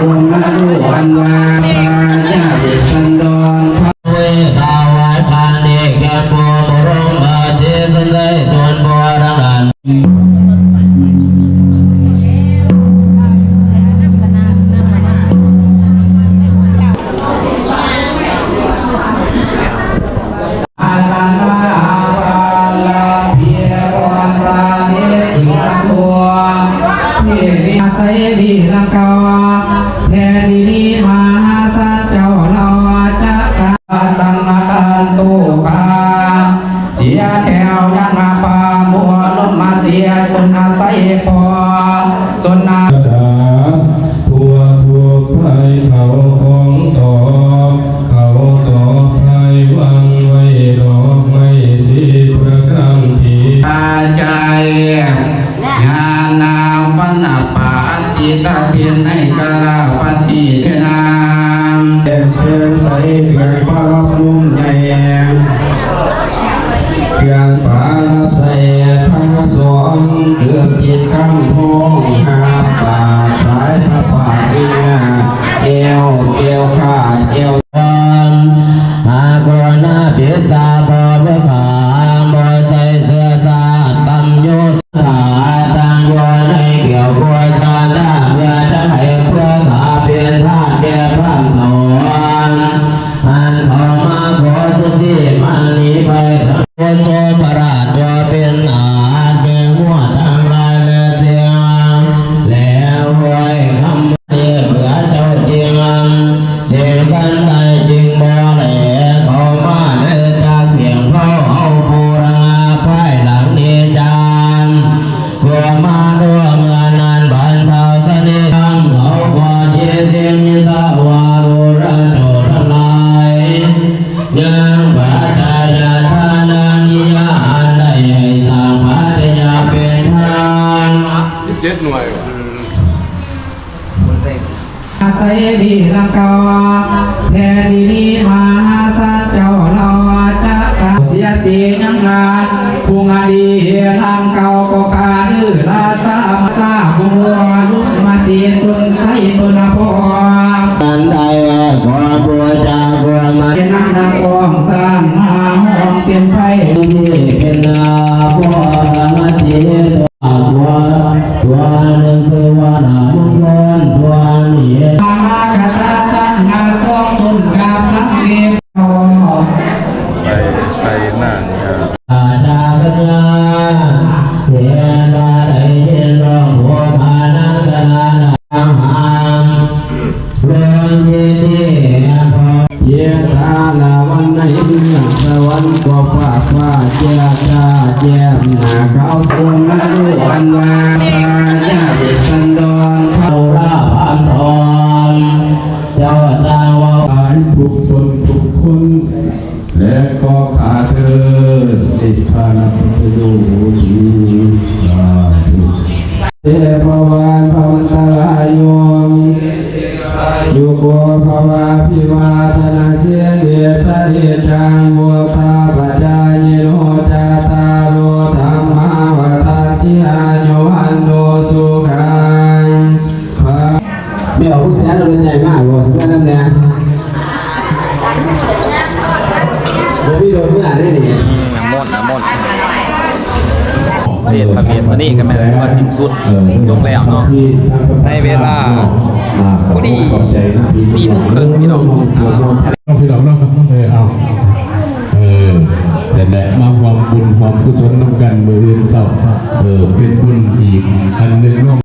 มมาดูอันวาปราชาเวสันดรเวทาวายปานเดแกโปบรมมาเจสันใจตนโบราณดีลังกาแทนดีมหาสัจเจ้าเราจะกาสังมาการตุกาเสียแก้วยังมาปาบัวลมมาเสียสนนาใสพอสนนาทั่วไพรเขาของต่อเขาต่อไพรวังไว้ดอกไม้สีประคำทีอาใจงานนาวปนาปาติตาเพียนให้กาลาปฏิเทนามเชิญใส่เพียงพระรับนุ่มใหญ่เพียงฝารับใส่ทั้งสองเกือบจิตคำพงหาปาสายสะพานเรียเอวขาดเอวหากรณาเปียตาบอบขาบอใจเสือสาตัมโยขาตังโยในเกี่ยวกัวชาดาเมื่อจะให้เพื่อขาเปลี่ยนท่าแก่พระนอนอันเข้ามาขอสุสีมันนี้ไปทั้งโจปราดตัวเป็นอาเป็นหัวทางลายและเสียงแล้วไว้คำเบื่อเจ้าจริงเสียงฉันได้จริงบ่แหล่เข้ามาเลยจากเพียงเขาเอาปูรังอาภายหลังดีจามเพื่อมาด้วยเมื่อนานบันเทาเสน่ห์เขากว่าเจเสียงมิสาวารุระโดดทลายยังบาดายาทานังยิยาอันใดให้สร้างพัทยาเป็นทาง7 หน่วยอาศัยดีลังกาแทนดีมหาสัจเจ้าเราจะกาเสียสียังงานผู้งานดีลังเก่าก็ขาดื้อลาซามาซาบัวลุกมาสีสุนใสตุนพรกันใดขอบัวจากัวมาเป็นน้ำนางองสร้างมาห้องเต็มไพ่ที่เป็นนาบัวมาสีตัวหนึ่งคือว่าหนามงคลตัวนี้มากษัตริย์ตั้งมาสองตุนกับนักเรียนไปนั่งอาดาสัญญาเทียนบาได้ยินร้องหัวพานังตะลานาหามเรื่องยินดีพอเยียตาลาวันในเมืองสวรรค์ก็ฝากว่าเจ้าตาแจ่มหน้าเขาตัวมาดูอันวาปราชาเวสันดรเขาราพันทองเจ้าตาว่าทุกคนทุกคนและก็ขาเธอสิทธานัพพโยชีเทพวานภวันตรายโยมอยู่โกภวาพิวาธนาเสียเดสะเดจังวัวตาปัจจายโนจาตาโรธรรมาวทัตติอายุอันโนสุขังเดี๋ยวผู้แทนเราเป็นใหญ่มากเลยเพื่อนนั่นแหละโดยพี่โดยเพื่อนได้หนิน้ำมนต์เรียนพระเมียนวันนี้ก็แม่ว่าสิ้นสุดยกแล้วเนาะในเวลาพอดี4 โมงครึ่งพี่น้องพี่น้องเนาะเอาแต่แหละมาความบุญความกุศลนำกันมืออื่นเศร้าเป็นบุญ